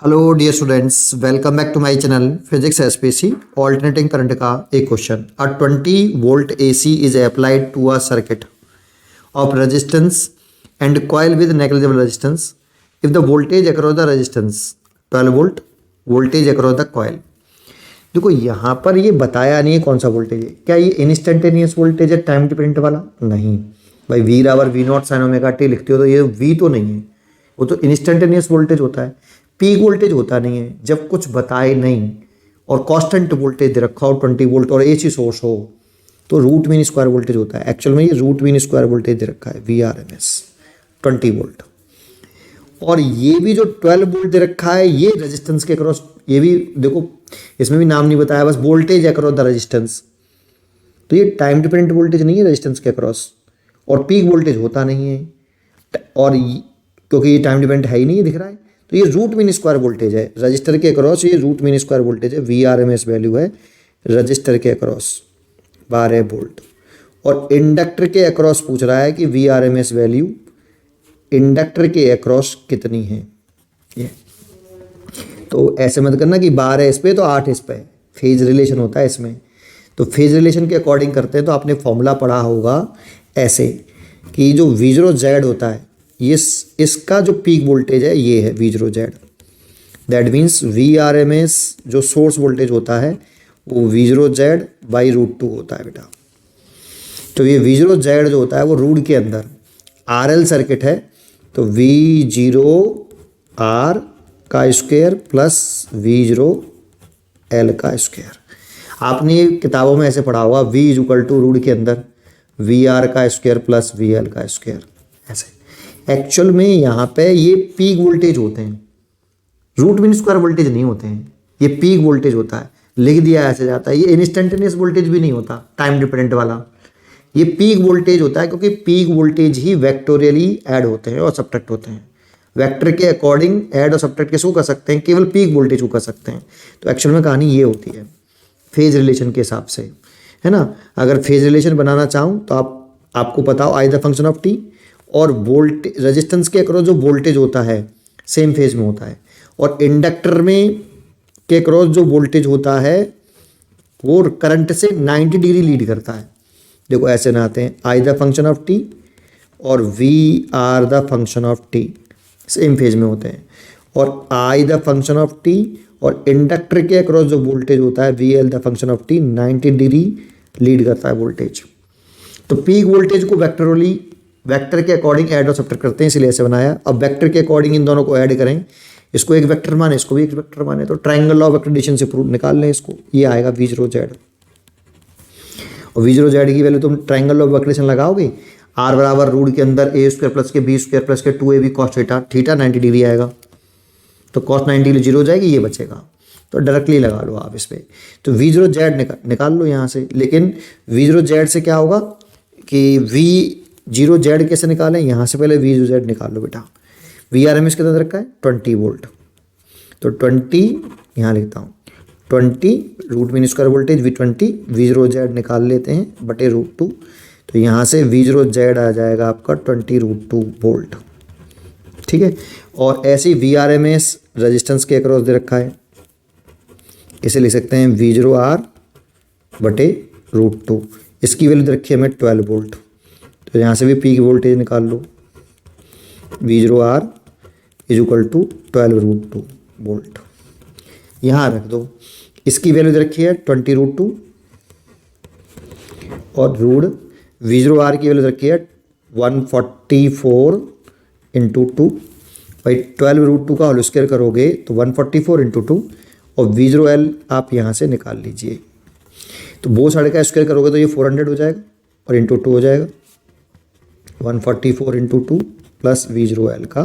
Hello dear students, welcome back to my channel physics SPC alternating current का एक क्वेश्चन। A 20 volt AC is applied to a circuit of resistance and coil with negligible resistance if the voltage across the resistance 12 volt voltage across the coil. देखो यहाँ पर ये बताया नहीं है कौन सा वोल्टेज है। क्या ये इंस्टेंटेनियस वोल्टेज है टाइम डिपेंडेंट वाला? नहीं भाई, वी रावर V naught sine omega T लिखते हो तो ये वी तो नहीं है, वो तो इंस्टेंटेनियस वोल्टेज होता है। पीक वोल्टेज होता नहीं है जब कुछ बताए नहीं और कांस्टेंट वोल्टेज दे रखा हो 20 वोल्ट और एसी सोर्स हो तो रूट मीन स्क्वायर वोल्टेज होता है। एक्चुअल में ये रूट मीन स्क्वायर वोल्टेज दे रखा है V R M S 20 volt. और ये भी जो 12 वोल्ट दे रखा है ये रेजिस्टेंस के अक्रॉस, ये भी देखो इसमें भी नाम नहीं बताया, bus voltage across the resistance. तो ये टाइम डिपेंडेंट वोल्टेज नहीं है रेजिस्टेंस के अक्रॉस, और पीक वोल्टेज होता नहीं है। और क्योंकि ये टाइम डिपेंडेंट है ही नहीं, ये दिख रहा है, तो ये रूट मीन स्क्वायर वोल्टेज है रजिस्टर के अक्रॉस। ये रूट मीन स्क्वायर वोल्टेज है, V R M S value है रजिस्टर के अक्रॉस 12 वोल्ट। और इंडक्टर के अक्रॉस पूछ रहा है कि V R M S value inductor के अक्रॉस कितनी है। ये तो ऐसे मत करना कि 12 इस पे तो 8 इस पे, फेज रिलेशन होता है इसमें। तो फेज रिलेशन के अकॉर्डिंग करते हैं तो आपने फॉर्मूला पढ़ा होगा ऐसे कि जो वी जीरो जेड होता है ये इसका जो पीक वोल्टेज है ये है V zero Z. That means V R M S जो सोर्स वोल्टेज होता है वो V zero Z by root 2 होता है बेटा। तो ये वी जीरो जेड जो होता है वो रूट के अंदर आर एल सर्किट है, तो वी जीरो आर का square plus V zero L का स्क्वायर। आपने किताबों में ऐसे पढ़ा होगा V is equal to root के अंदर वी आर का स्क्वायर प्लस वी एल का स्क्वायर ऐसे। एक्चुअल में यहाँ पे ये पीक वोल्टेज होते हैं, रूट मीन स्क्वायर वोल्टेज नहीं होते हैं, ये पीक वोल्टेज होता है। लिख दिया ऐसे जाता है, ये इंस्टेंटेनियस वोल्टेज भी नहीं होता टाइम डिपेंडेंट वाला, ये पीक वोल्टेज होता है क्योंकि पीक वोल्टेज ही वेक्टोरियली ऐड होते हैं और सब्ट्रैक्ट होते हैं। वेक्टर के अकॉर्डिंग ऐड और सब्ट्रैक्ट किसको कर सकते हैं? केवल पीक वोल्टेज को कर सकते हैं। तो एक्चुअल में कहानी ये होती है फेज रिलेशन के हिसाब से, है ना। अगर फेज रिलेशन बनाना चाहूँ तो आपको पता हो आई द फंक्शन ऑफ टी और वोल्टेज रेजिस्टेंस के अक्रॉस जो वोल्टेज होता है सेम फेज में होता है, और इंडक्टर में के अक्रॉस जो वोल्टेज होता है वो करंट से 90 डिग्री लीड करता है। देखो ऐसे ना आते हैं I the function of t और V R the function of t same phase में होते हैं, और I the function of t और इंडक्टर के अक्रॉस जो वोल्टेज होता है V L the function of t 90 degree lead करता है वोल्टेज। तो पीक वोल्टेज को वेक्टरली वेक्टर के अकॉर्डिंग ऐड और सब्ट्रैक्ट करते हैं, इसलिए ऐसे बनाया। अब वेक्टर के अकॉर्डिंग इन दोनों को ऐड करें, इसको एक वेक्टर माने इसको भी एक वेक्टर माने, तो triangle law of vector addition से प्रूव निकाल लें इसको। ये आएगा वी जीरो जेड, और वी जीरो जेड की वैल्यू तुम triangle law of vector addition लगाओगे आर बराबर रूट के अंदर ए स्क्वायर प्लस के बी स्क्वायर प्लस के 2ab cos theta, theta 90 degree आएगा तो कॉस 90 डिग्री जीरो हो जाएगी, ये बचेगा। तो डायरेक्टली लगा लो आप इस पर, तो वी जीरो जेड निकाल लो यहाँ से। लेकिन वी जीरो जेड से क्या होगा कि वी जीरो जेड कैसे निकालें? यहाँ से पहले वी जीरो जेड निकाल लो बेटा। वी आर एम एस कितना रखा है 20 वोल्ट, तो 20 यहाँ लिखता हूँ 20 रूट मीन स्क्वायर वोल्टेज वी20 वी जीरो जेड निकाल लेते हैं बटे रूट 2, तो यहाँ से वी जीरो जेड आ जाएगा आपका 20 रूट 2 वोल्ट, ठीक है। और ऐसे ही V R M S resistance के अक्रॉस दे रखा है, इसे लिख सकते हैं वी जीरो आर बटे रूट 2, इसकी वैल्यू दे रखी है हमें 12 वोल्ट, तो यहाँ से भी पीक वोल्टेज निकाल लो V zero R is equal to 12 root 2 volt. यहाँ रख दो, इसकी वैल्यू दे रखी है 20 रूट 2 और रूट वी जीरो आर की वैल्यू दे रखी है 144 इंटू 2 भाई 12 रूट 2 का होल स्क्वायर करोगे तो 144 इंटू 2, और वी जीरो एल आप यहाँ से निकाल लीजिए। तो वो साढ़े का स्क्वायर करोगे तो ये 400 हो जाएगा और इंटू 2 हो जाएगा 144 into 2 plus V zero L का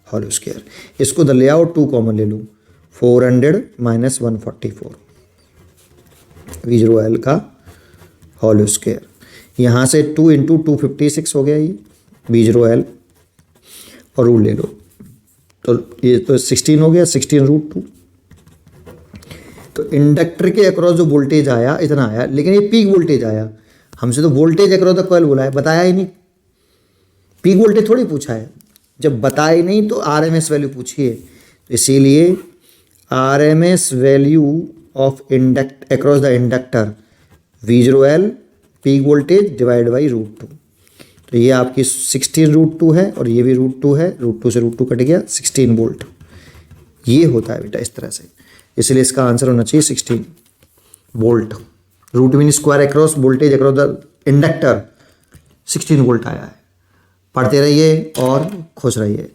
होल स्क्वायर। इसको तो ले आओ 2 कॉमन ले लो, 400 माइनस 144 वी जीरो एल का होल स्क्वायर। यहाँ से 2 इंटू 256 हो गया ये वी जीरो एल, और रूट ले लो तो ये तो 16 हो गया 16 रूट 2। तो इंडक्टर के अक्रॉस जो वोल्टेज आया इतना आया, लेकिन ये पीक वोल्टेज आया। हमसे तो वोल्टेज अक्रॉस द कॉइल बोला है, बताया ही नहीं, पीक वोल्टेज थोड़ी पूछा है। जब बताए नहीं तो आरएमएस वैल्यू पूछिए, इसीलिए RMS value of induct across the inductor V0L peak voltage divide by √2। तो ये आपकी 16√2 है और ये भी √2 है, √2 से √2 कट गया, 16 वोल्ट ये होता है बेटा इस तरह से। इसलिए इसका आंसर होना चाहिए 16 volt. Root mean square across voltage across the inductor 16 volt आया है। पढ़ते रहिए और खुश रहिए।